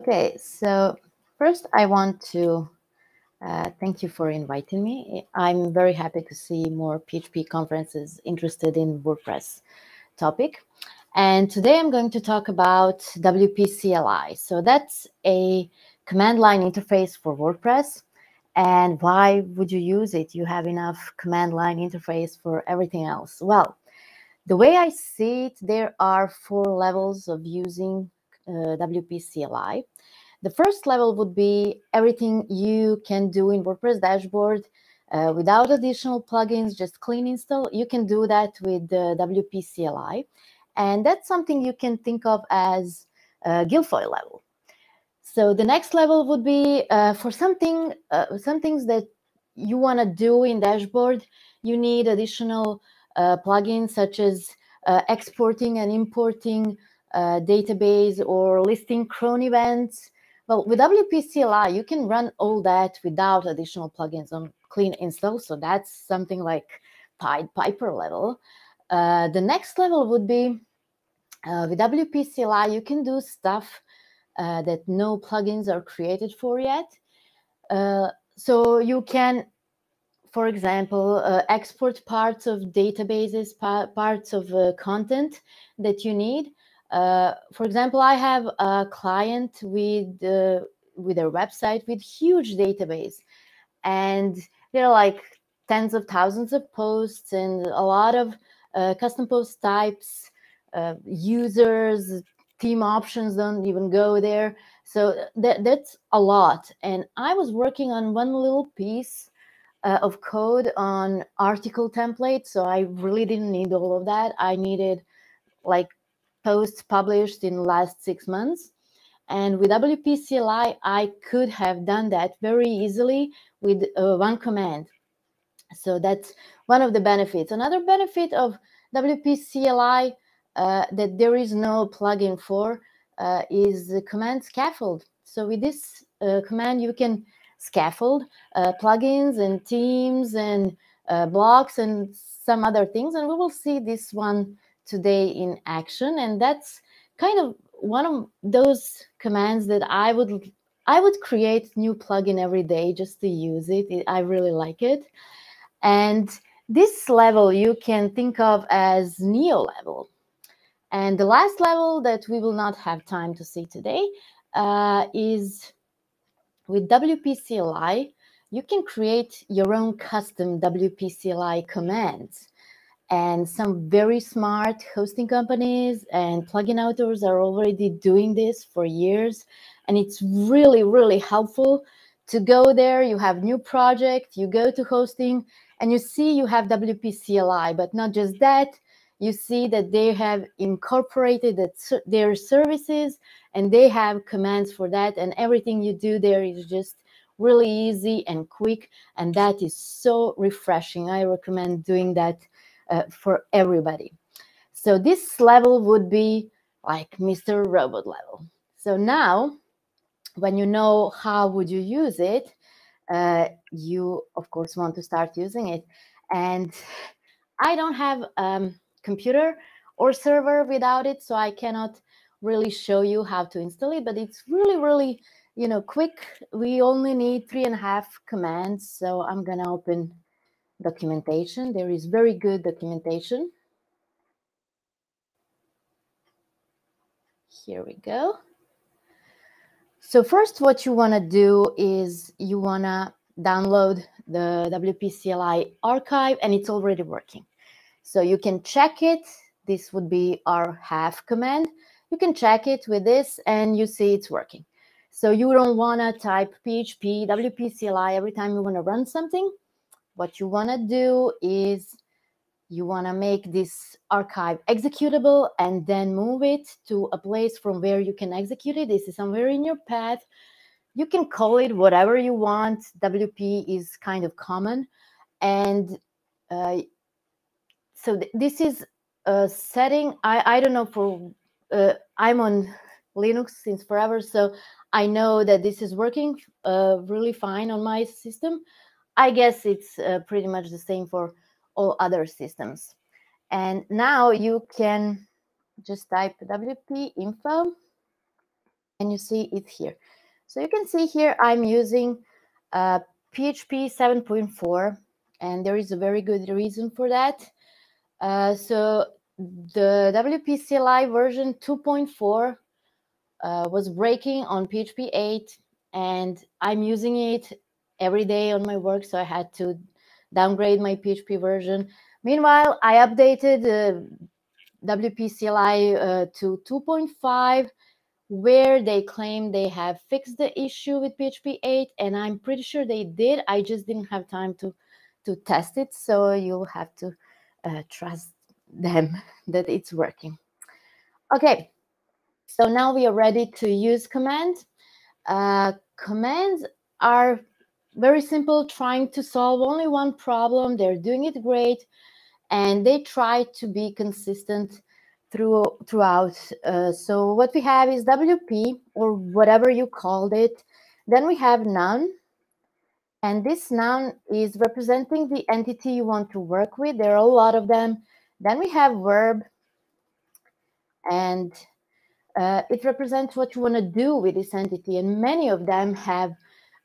Okay, so first I want to thank you for inviting me. I'm very happy to see more PHP conferences interested in WordPress topic. And today I'm going to talk about Wpcli. So that's a command line interface for WordPress. And why would you use it? You have enough command line interface for everything else. Well, the way I see it, there are 4 levels of using Wpcli. The first level would be everything you can do in WordPress dashboard without additional plugins, just clean install. You can do that with the Wpcli. And that's something you can think of as Guilfoyle level. So the next level would be for some things that you want to do in dashboard, you need additional plugins such as exporting and importing database or listing cron events. Well, with Wpcli, you can run all that without additional plugins on clean install. So that's something like Pied Piper level. The next level would be with Wpcli, you can do stuff that no plugins are created for yet. So you can, for example, export parts of databases, parts of content that you need. For example, I have a client with their website with huge database, and there are like tens of thousands of posts and a lot of custom post types, users, theme options don't even go there. So that's a lot. And I was working on one little piece of code on article template, so I really didn't need all of that. I needed like posts published in the last 6 months. And with Wpcli, I could have done that very easily with one command. So that's one of the benefits. Another benefit of Wpcli that there is no plugin for is the command scaffold. So with this command, you can scaffold plugins and themes and blocks and some other things. And we will see this one today in action. And that's kind of one of those commands that I would create new plugin every day just to use it. I really like it. And this level you can think of as Neo level. And the last level that we will not have time to see today is with Wpcli. You can create your own custom Wpcli commands. And some very smart hosting companies and plugin authors are already doing this for years. And it's really, really helpful to go there. You have new project, you go to hosting, and you see you have Wpcli. But not just that, you see that they have incorporated their services, and they have commands for that. And everything you do there is just really easy and quick. And that is so refreshing. I recommend doing that for everybody. So this level would be like Mr. Robot level. So now, when you know how would you use it, you of course want to start using it. And I don't have computer or server without it, so I cannot really show you how to install it, but it's really, really, quick. We only need 3.5 commands. So I'm gonna open documentation. There is very good documentation. Here we go. So first, what you want to do is you want to download the Wpcli archive, and it's already working. So you can check it. This would be our have command. You can check it with this, and you see it's working. So you don't want to type PHP Wpcli every time you want to run something. What you want to do is you want to make this archive executable and then move it to a place from where you can execute it. This is somewhere in your path. You can call it whatever you want. WP is kind of common. And so this is a setting. I don't know for, I'm on Linux since forever, so I know that this is working really fine on my system. I guess it's pretty much the same for all other systems. And now you can just type WP info, and you see it here. So you can see here I'm using PHP 7.4, and there is a very good reason for that. So the Wpcli version 2.4 was breaking on PHP 8, and I'm using it every day on my work, so I had to downgrade my PHP version. Meanwhile, I updated Wpcli to 2.5, where they claim they have fixed the issue with PHP 8, and I'm pretty sure they did. I just didn't have time to test it, so you'll have to trust them that it's working. Okay, so now we are ready to use commands. Commands are very simple, trying to solve only one problem. They're doing it great, and they try to be consistent throughout. So what we have is WP, or whatever you called it. Then we have noun, and this noun is representing the entity you want to work with. There are a lot of them. Then we have verb, and it represents what you want to do with this entity, and many of them have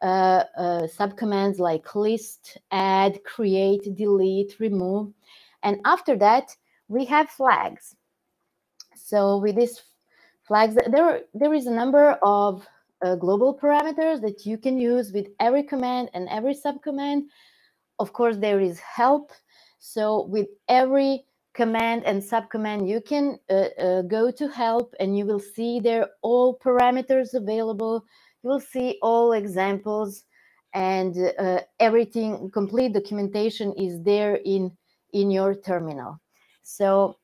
subcommands like list, add, create, delete, remove. And after that, we have flags. So with these flags, there is a number of global parameters that you can use with every command and every subcommand. Of course, there is help. So with every command and subcommand, you can go to help, and you will see there all parameters available. You will see all examples, and everything, complete documentation is there in your terminal. So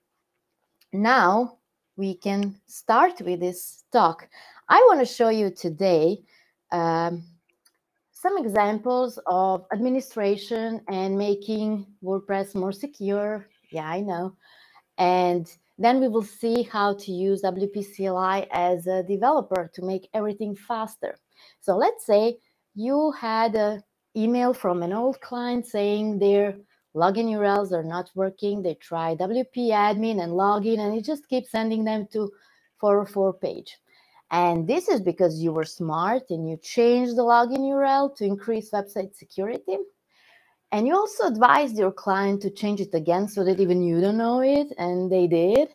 now we can start with this talk. I want to show you today some examples of administration and making WordPress more secure. Yeah, I know. And then we will see how to use Wpcli as a developer to make everything faster. So let's say you had an email from an old client saying their login URLs are not working. They try WP admin and login, and it just keeps sending them to 404 page. And this is because you were smart and you changed the login URL to increase website security. And you also advised your client to change it again so that even you don't know it, and they did.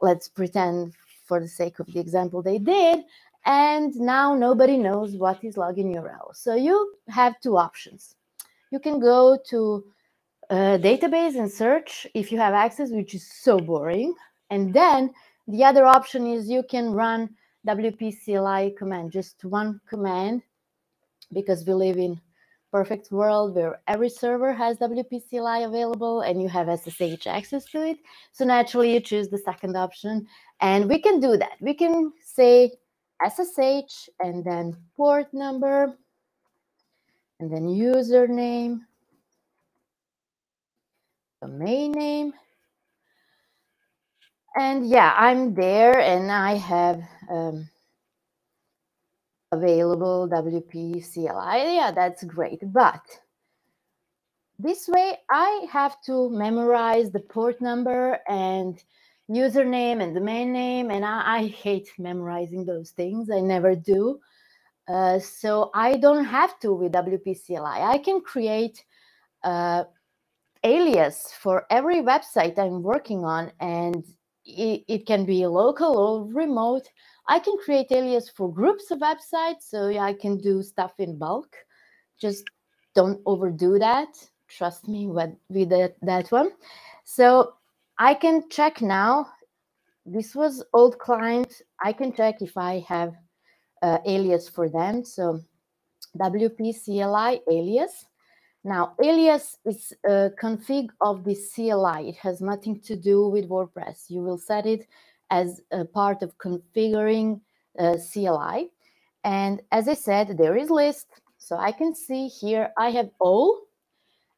Let's pretend, for the sake of the example, they did. And now nobody knows what is login URL. So you have two options. You can go to a database and search if you have access, which is so boring. And then the other option is you can run Wpcli command, just one command, because we live in perfect world where every server has Wpcli available and you have SSH access to it. So naturally you choose the second option, and we can do that. We can say SSH and then port number and then username, domain name. And yeah, I'm there and I have available Wpcli. Yeah, that's great. But this way, I have to memorize the port number and username and domain name, and I hate memorizing those things. I never do. So I don't have to with Wpcli. I can create alias for every website I'm working on, and it can be local or remote. I can create alias for groups of websites, so I can do stuff in bulk. Just don't overdo that. Trust me with that one. So I can check now. This was old client. I can check if I have alias for them. So Wpcli alias. Now, alias is a config of the CLI. It has nothing to do with WordPress. You will set it as a part of configuring CLI. And as I said, there is list. So I can see here I have all.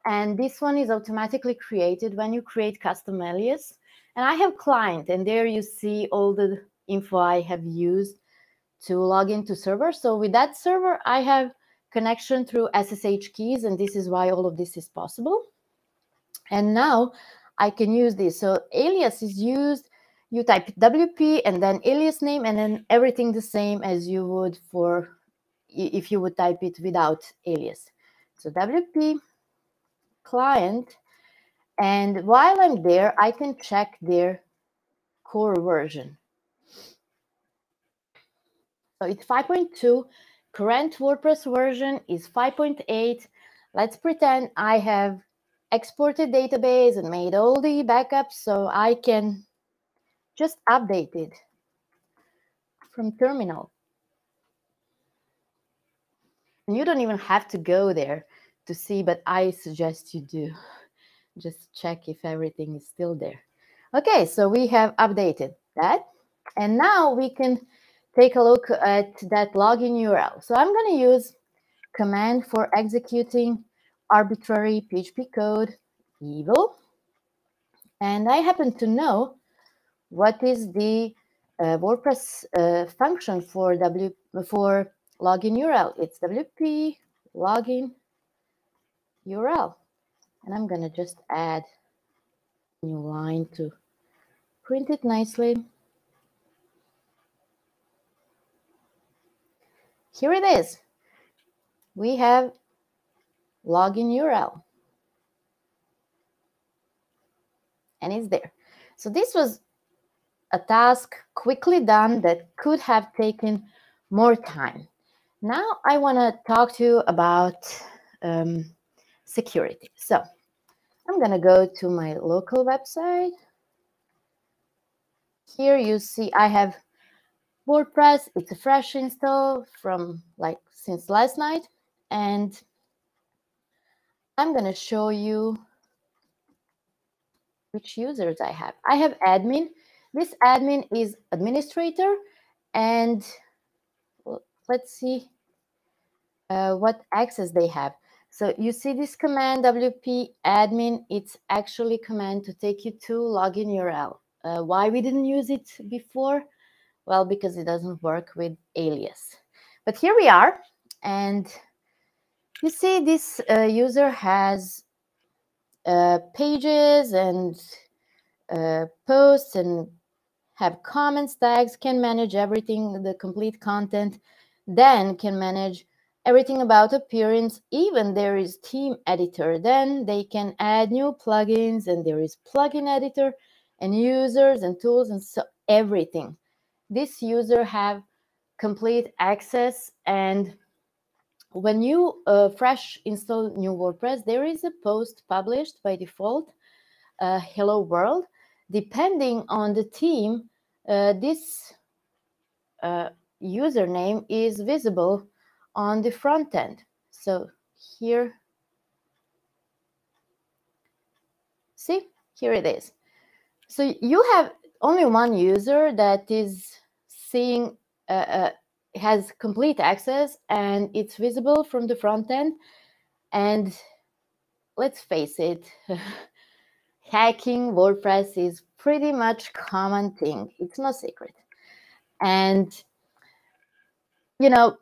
And this one is automatically created when you create custom alias. And I have client, and there you see all the info I have used to log into server. So with that server, I have connection through SSH keys, and this is why all of this is possible. And now I can use this. So alias is used you type WP and then alias name, and then everything the same as you would for if you would type it without alias. So WP client, and while I'm there, I can check their core version. So it's 5.2. Current WordPress version is 5.8. Let's pretend I have exported database and made all the backups, so I can just update it from terminal. And you don't even have to go there to see, but I suggest you do. Just check if everything is still there. Okay, so we have updated that. And now we can take a look at that login URL. So I'm going to use command for executing arbitrary PHP code evil. And I happen to know what is the WordPress function for login URL. It's WP login URL. And I'm going to just add a new line to print it nicely. Here it is. We have login URL. And it's there. So this was a task quickly done that could have taken more time. Now I want to talk to you about security. So I'm going to go to my local website. Here you see I have WordPress. It's a fresh install from since last night. And I'm going to show you which users I have. I have admin. This admin is administrator. And let's see what access they have. So you see this command WP admin, it's actually a command to take you to login URL. Why we didn't use it before? Well, because it doesn't work with alias. But here we are, and you see this user has pages and posts and have comments, tags, can manage everything, the complete content, then can manage everything about appearance. Even there is theme editor, then they can add new plugins, and there is plugin editor and users and tools, and so everything. This user have complete access. And when you fresh install new WordPress, there is a post published by default, hello world. Depending on the theme, this username is visible on the front end. So here, see, here it is. So you have only one user that is seeing, has complete access, and it's visible from the front end. And let's face it, hacking WordPress is pretty much common thing. It's no secret. And, you know,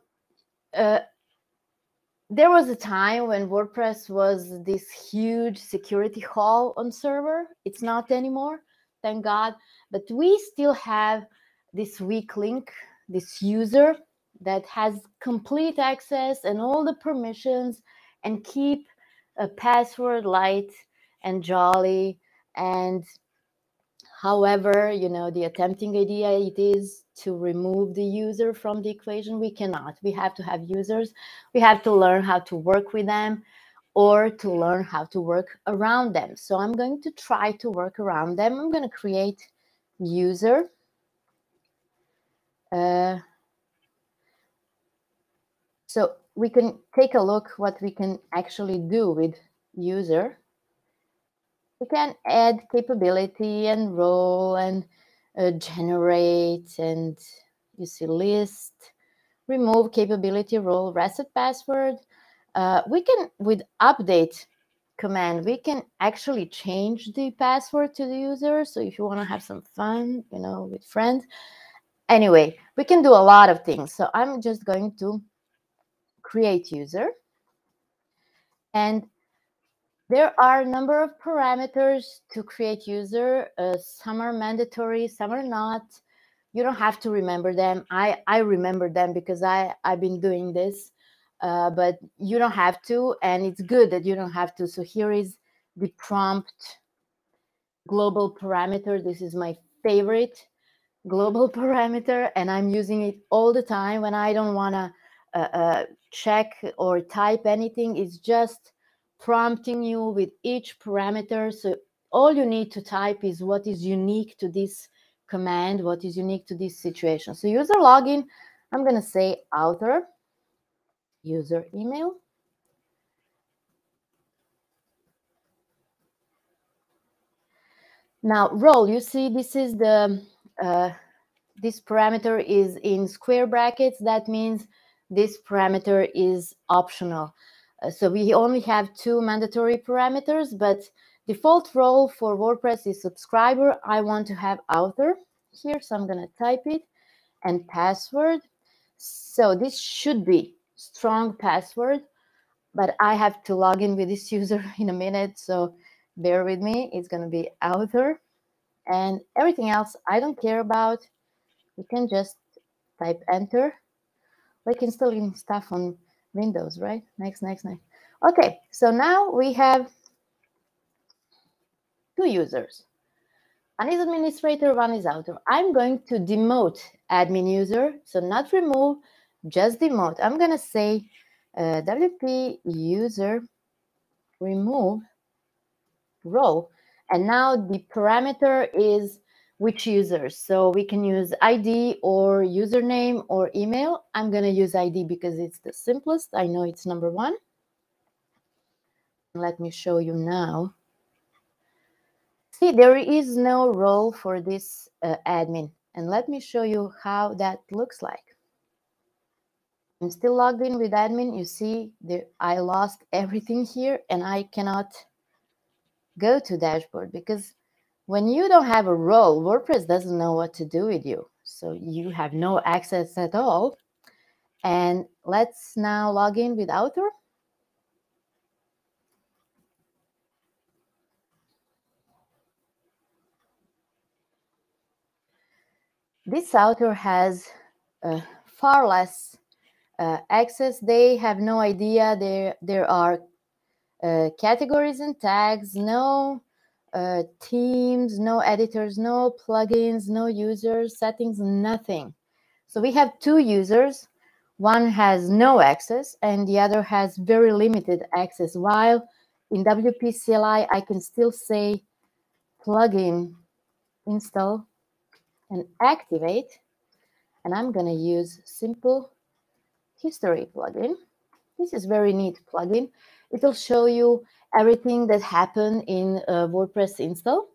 there was a time when WordPress was this huge security hole on server. It's not anymore, thank God. But we still have this weak link, this user that has complete access and all the permissions, and keep a password light and jolly. And however, the attempting idea it is to remove the user from the equation. We cannot. We have to have users. We have to learn how to work with them, or to learn how to work around them. So I'm going to try to work around them. I'm going to create user. So we can take a look what we can actually do with user. We can add capability and role and generate, and you see list, remove capability, role, reset password. We can, with update command, we can actually change the password to the user. So if you want to have some fun, with friends. Anyway, we can do a lot of things. So I'm just going to create user. And There are a number of parameters to create user. Some are mandatory, some are not. You don't have to remember them. I remember them because I've been doing this, but you don't have to, and it's good that you don't have to. So here is the prompt global parameter. This is my favorite global parameter, and I'm using it all the time when I don't want to check or type anything. It's just prompting you with each parameter. So all you need to type is what is unique to this command, what is unique to this situation. So user login, I'm going to say author, user email. Now role, you see this is the this parameter is in square brackets. That means this parameter is optional. So we only have 2 mandatory parameters, but default role for WordPress is subscriber. I want to have author here, so I'm going to type it, and password. So this should be strong password, but I have to log in with this user in a minute, so bear with me. It's going to be author, and everything else I don't care about. You can just type enter, like installing stuff on Windows, right? Next. Okay, so now we have 2 users. One is administrator, one is author. I'm going to demote admin user, so not remove, just demote. I'm going to say WP user remove role, and now the parameter is which users. So we can use ID or username or email. I'm going to use ID because it's the simplest. I know it's number 1. Let me show you now. See, there is no role for this admin. And let me show you how that looks like. I'm still logged in with admin. You see, I lost everything here and I cannot go to dashboard because when you don't have a role, WordPress doesn't know what to do with you. So you have no access at all. And let's now log in with author. This author has far less access. They have no idea there are categories and tags, no themes, no editors, no plugins, no users, settings, nothing. So we have 2 users. One has no access and the other has very limited access, while in Wpcli I can still say plugin install and activate, and I'm going to use simple history plugin. This is very neat plugin. It will show you everything that happened in WordPress install.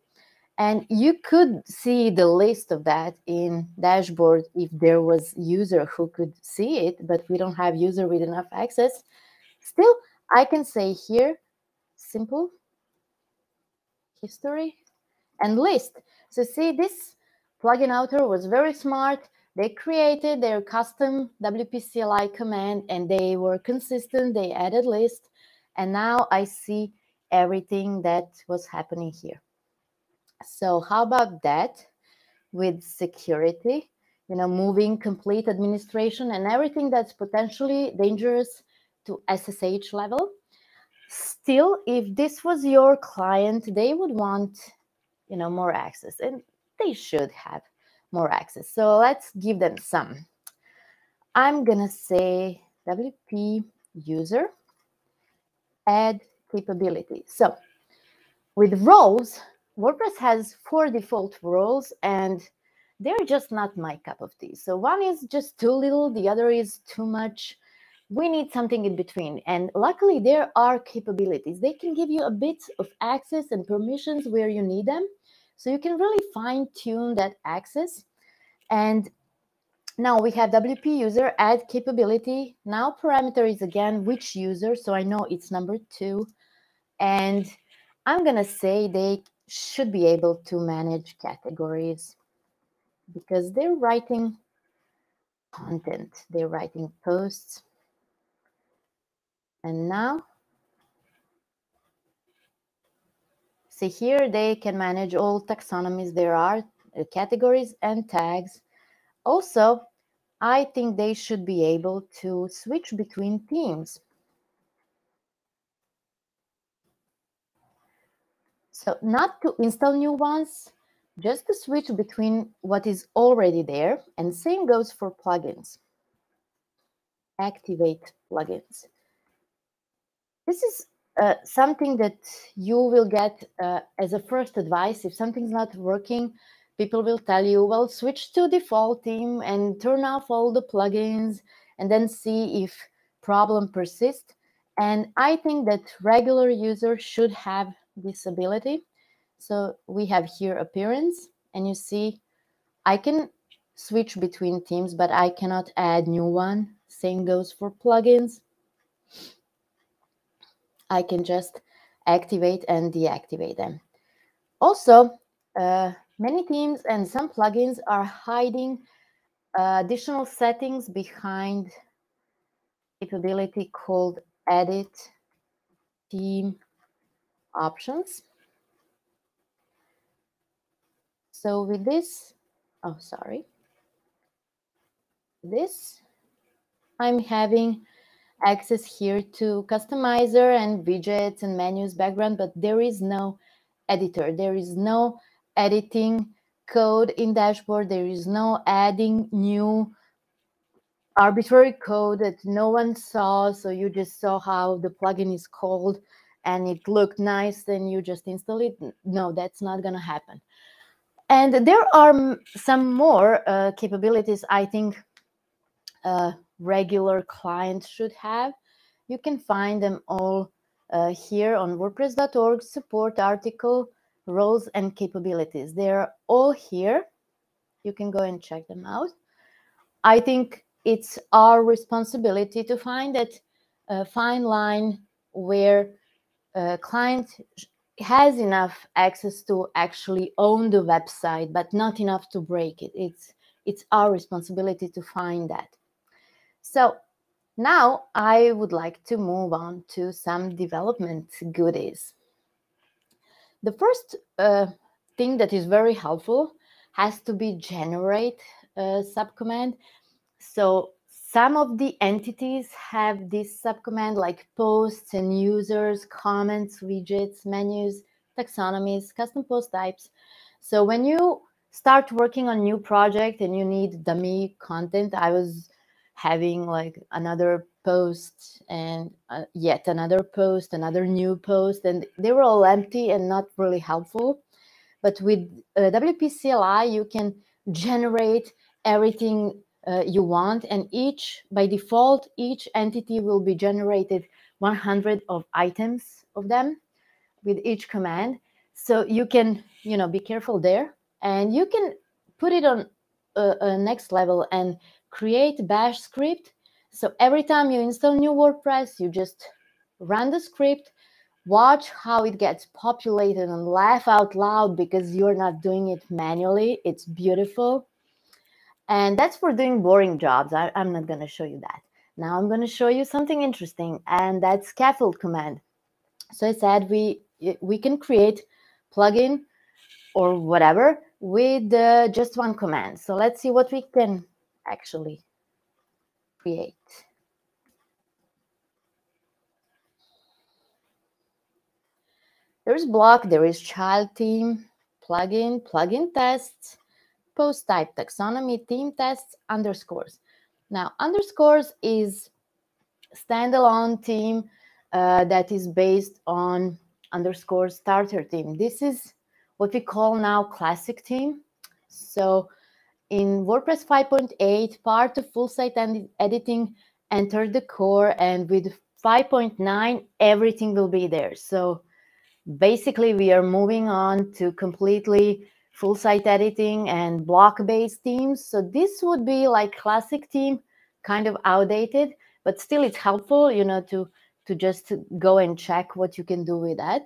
And you could see the list of that in dashboard if there was user who could see it, but we don't have user with enough access. Still, I can say here, simple history and list. So see, this plugin author was very smart. They created their custom Wpcli command and they were consistent. They added list. And now I see everything that was happening here. So how about that with security? You know, moving complete administration and everything that's potentially dangerous to SSH level. Still, if this was your client, they would want, you know, more access, and they should have more access. So let's give them some. I'm gonna say WP user add capability. So with roles, WordPress has 4 default roles and they're just not my cup of tea. So one is just too little, the other is too much. We need something in between. And luckily there are capabilities. They can give you a bit of access and permissions where you need them. So you can really fine tune that access. And now we have WP user add capability. Now parameter is again which user. So I know it's number 2. And I'm going to say they should be able to manage categories because they're writing content, they're writing posts. And now See here, they can manage all taxonomies there are, categories and tags. Also, I think they should be able to switch between themes. So not to install new ones, just to switch between what is already there. And same goes for plugins. Activate plugins. This is something that you will get as a first advice. If something's not working, people will tell you, well, switch to default theme and turn off all the plugins and then see if problem persists. And I think that regular users should have this ability. So we have here appearance, and you see I can switch between themes, but I cannot add new one. Same goes for plugins. I can just activate and deactivate them. Also, many themes and some plugins are hiding additional settings behind capability called Edit Theme Options. So with this, I'm having access here to customizer and widgets and menus background, but there is no editor. There is no editing code in dashboard. There is no adding new arbitrary code that no one saw. So you just saw how the plugin is called and it looked nice, then you just install it. No, that's not going to happen. And there are some more capabilities I think regular clients should have. You can find them all here on WordPress.org, support article, roles and capabilities. They're all here. You can go and check them out. I think it's our responsibility to find that fine line where a client has enough access to actually own the website, but not enough to break it. It's our responsibility to find that. So now I would like to move on to some development goodies. The first thing that is very helpful has to be generate subcommand. So some of the entities have this subcommand like posts and users, comments, widgets, menus, taxonomies, custom post types. So when you start working on a new project and you need dummy content, I was having like another post and yet another post, another new post, and they were all empty and not really helpful. But with Wpcli, you can generate everything you want, and by default, each entity will be generated 100 of items of them with each command. So you can, be careful there, and you can put it on a next level and create bash script. So every time you install new WordPress, you just run the script, watch how it gets populated, and laugh out loud because you're not doing it manually. It's beautiful. And that's for doing boring jobs. I'm not going to show you that. Now I'm going to show you something interesting, and that's Scaffold Command. So I said we can create plugin or whatever with just one command. So let's see what we can actually create. There's block, there is child theme, plugin tests, post type taxonomy, theme tests, underscores. Now, underscores is standalone theme that is based on underscore starter theme. This is what we call now classic theme. So in WordPress 5.8, part of full site editing entered the core, and with 5.9, everything will be there. So basically, we are moving on to completely full site editing and block-based themes. So this would be like classic theme, kind of outdated, but still it's helpful, to just go and check what you can do with that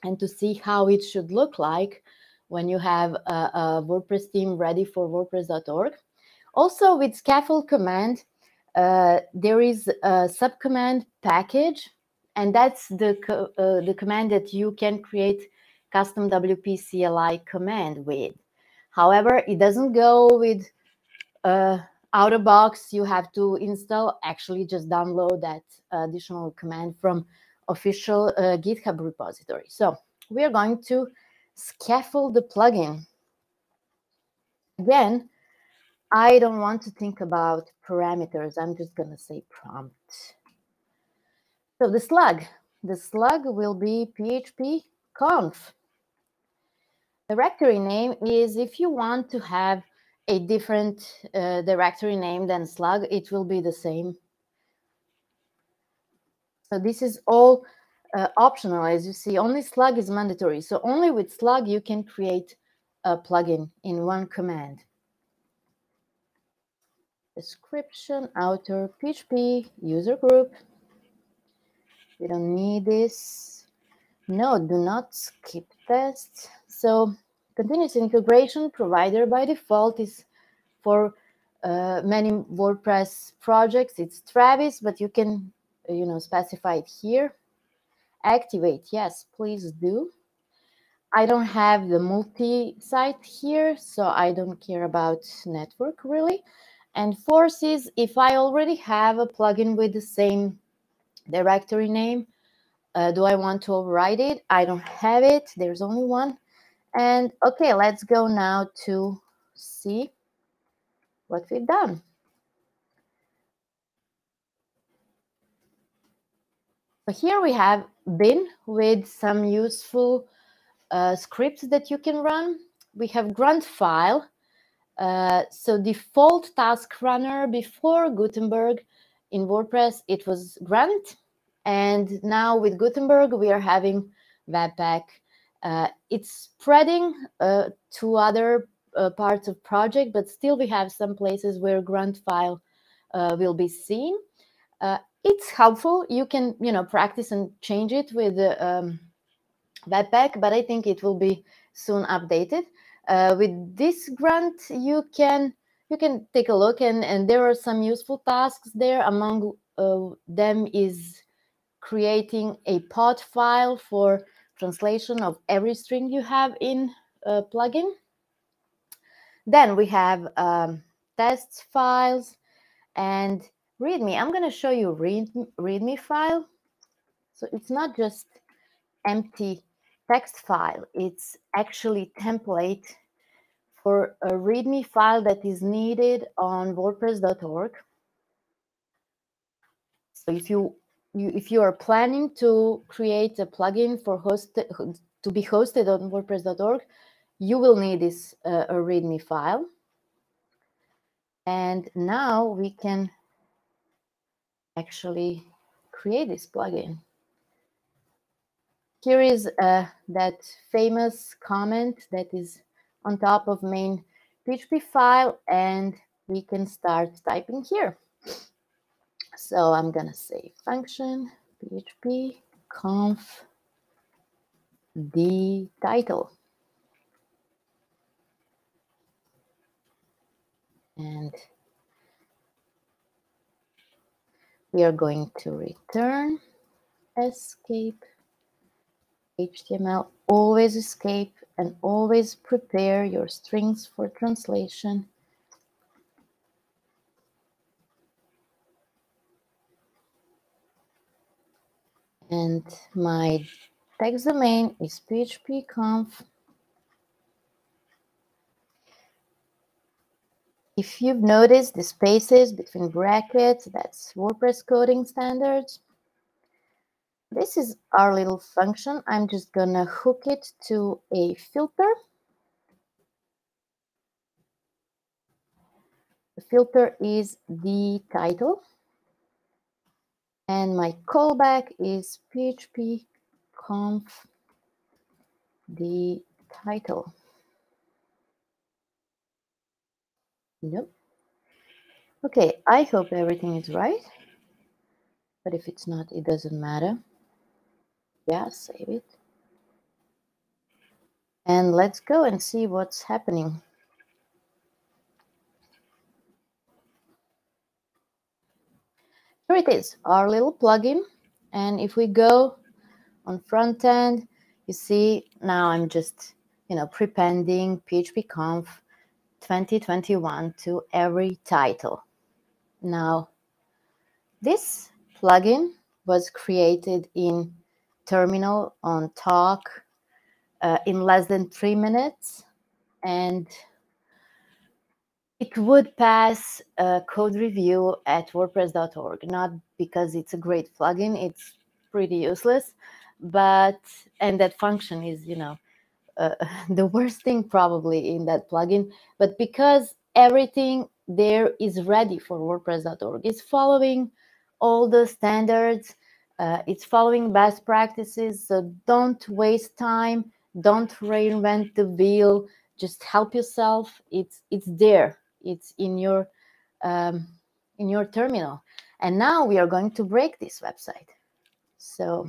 and to see how it should look like when you have a WordPress theme ready for WordPress.org. Also, with Scaffold Command, there is a subcommand package, and that's the command that you can create custom Wpcli command with. However, it doesn't go with out of box. You have to install, actually just download that additional command from official GitHub repository. So we are going to scaffold the plugin. Again, I don't want to think about parameters. I'm just going to say prompt. So the slug will be PHPKonf. Directory name is, if you want to have a different directory name than slug, it will be the same. So this is all optional, as you see. Only slug is mandatory. So only with slug you can create a plugin in one command. Description, author, PHP, user group. We don't need this. No, do not skip tests. So continuous integration provider by default is for many WordPress projects. It's Travis, but you can specify it here. Activate, yes, please do. I don't have the multi-site here, so I don't care about network really. And forces, if I already have a plugin with the same directory name, do I want to override it? I don't have it. There's only one. And okay, let's go now to see what we've done. So here we have bin with some useful scripts that you can run. We have grunt file. So default task runner before Gutenberg in WordPress, it was grunt. And now with Gutenberg, we are having Webpack. It's spreading to other parts of project, but still we have some places where grunt file will be seen. It's helpful. You can, practice and change it with Webpack, but I think it will be soon updated. With this grunt, you can take a look, and there are some useful tasks there. Among them is creating a pod file for translation of every string you have in a plugin. Then we have tests files and README. I'm going to show you README file. So it's not just empty text file. It's actually template for a README file that is needed on WordPress.org. So if you are planning to create a plugin for to be hosted on WordPress.org, you will need this a README file. And now we can actually create this plugin. Here is that famous comment that is on top of main PHP file, and we can start typing here. So I'm going to say function PHPKonf the title. And we are going to return escape HTML. Always escape and always prepare your strings for translation. And my text domain is PHPKonf. If you've noticed the spaces between brackets, that's WordPress coding standards. This is our little function. I'm just gonna hook it to a filter. The filter is the title. And my callback is PHPKonf the title. Nope. Okay, I hope everything is right. But if it's not, it doesn't matter. Yeah, save it. And let's go and see what's happening. Here it is, our little plugin. And if we go on front end, You see, now I'm just, prepending PHPKonf 2021 to every title. Now, this plugin was created in Terminal on Talk in less than 3 minutes, and it would pass a code review at WordPress.org, not because it's a great plugin, it's pretty useless, and that function is, the worst thing probably in that plugin, but because everything there is ready for WordPress.org. It's following all the standards, it's following best practices, so don't waste time, don't reinvent the wheel, just help yourself. It's there, it's in your terminal. And now we are going to break this website. So,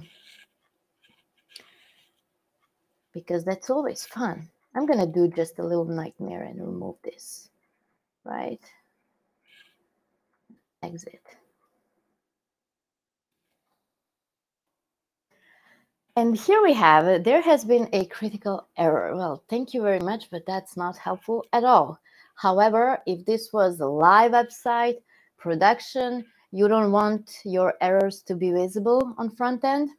because that's always fun. I'm going to do just a little nightmare and remove this, right? Exit. And here we have it. There has been a critical error. Well, thank you very much, but that's not helpful at all. However, if this was a live website, production, you don't want your errors to be visible on front end.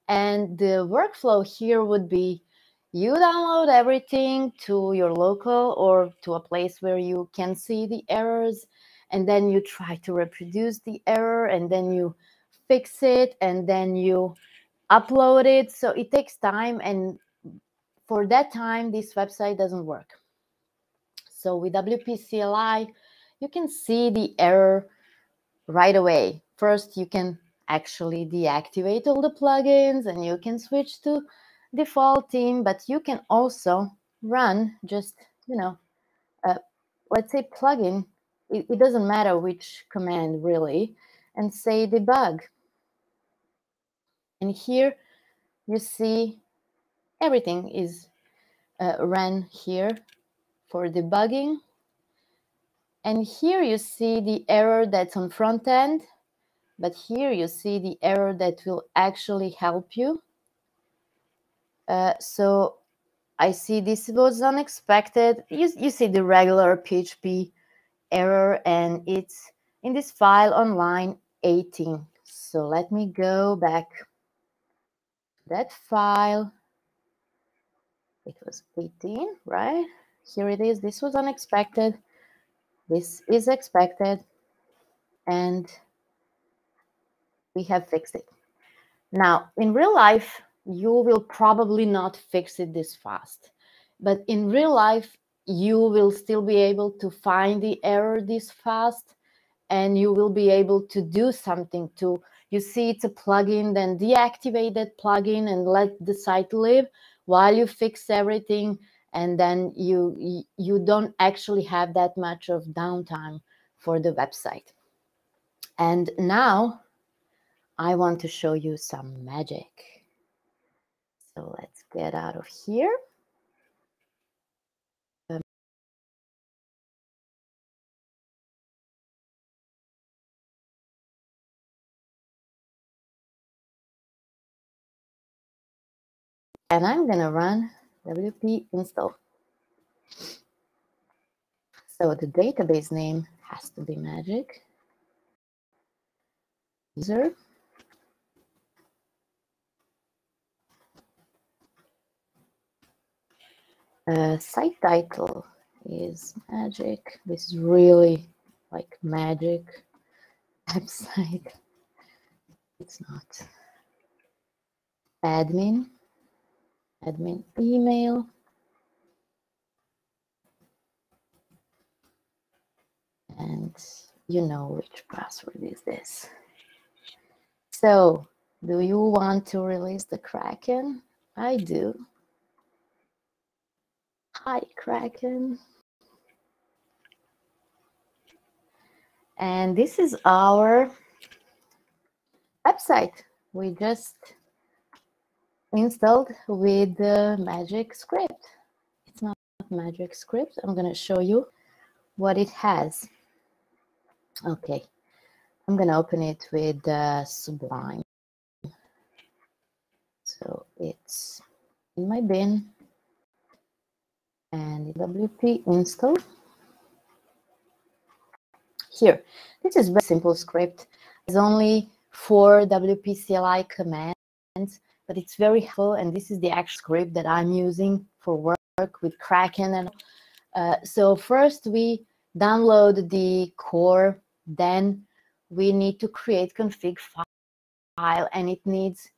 And the workflow here would be you download everything to your local or to a place where you can see the errors, and then you try to reproduce the error, and then you fix it, and then you upload it. So it takes time, and for that time, this website doesn't work. So with Wpcli, you can see the error right away. First, you can actually deactivate all the plugins and you can switch to default theme, but you can also run just, let's say plugin. It doesn't matter which command really, and say debug. And here you see everything is ran here for debugging. And here you see the error that's on front end. But here you see the error that will actually help you. So I see this was unexpected. You see the regular PHP error, and it's in this file on line 18. So let me go back. That file, it was 18, right? Here it is. This was unexpected. This is expected. And we have fixed it. Now, in real life, you will probably not fix it this fast. But in real life, you will still be able to find the error this fast, and you will be able to do something to, you see it's a plugin, then deactivate that plugin and let the site live while you fix everything, and then you don't actually have that much of downtime for the website. And now I want to show you some magic. So let's get out of here. And I'm going to run wp install. So the database name has to be magic. User. Site title is magic. This is really like magic website. It's not. Admin email. And you know which password is this. So, do you want to release the Kraken? I do. Hi, Kraken. And this is our website. We just installed with the magic script. It's not magic script. I'm going to show you what it has. Okay, I'm going to open it with Sublime. So It's in my bin, and WP install. Here, this is a very simple script. There's only 4 Wpcli commands, but it's very helpful, and this is the actual script that I'm using for work with Kraken. And so first we download the core, then we need to create config file, and it needs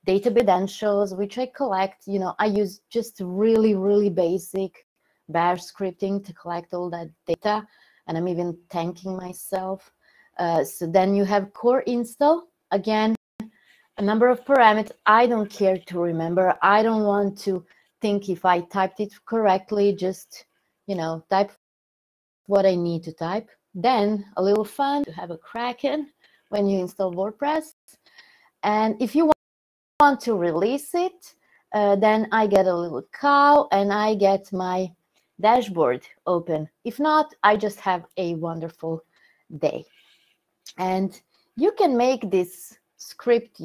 database credentials, which I collect. I use just really basic bash scripting to collect all that data, and I'm even thanking myself. So then you have core install. Again, a number of parameters. I don't care to remember. I don't want to think if I typed it correctly. Just, type what I need to type. Then a little fun to have a Kraken when you install WordPress. And if you want to release it, then I get a little cow and I get my dashboard open. If not, I just have a wonderful day. And you can make this script,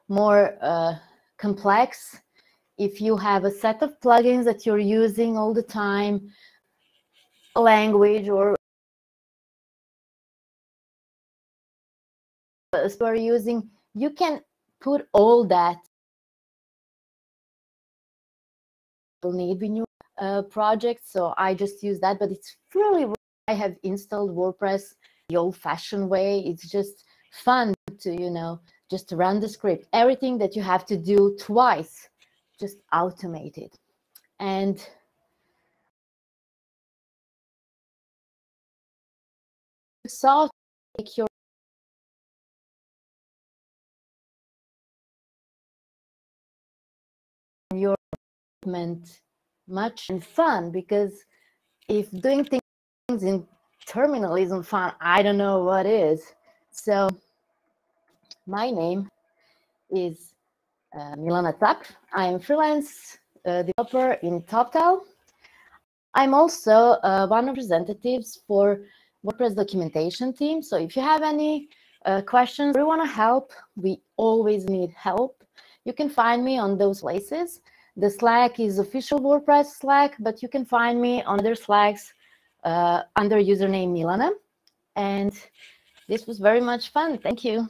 more complex if you have a set of plugins that you're using all the time, language or are using. You can put all that you'll need in your project. So I just use that, but it's really, I have installed WordPress the old-fashioned way. It's just fun to, just run the script. Everything that you have to do twice, just automate it. And so take your development much and fun, because if doing things in terminal isn't fun, I don't know what is. So my name is Milana. I am freelance developer in TopTal. I'm also one of the representatives for WordPress documentation team. So if you have any questions or you want to help, we always need help. You can find me on those places. The Slack is official WordPress Slack, but you can find me on other Slacks under username Milana. And this was very much fun. Thank you.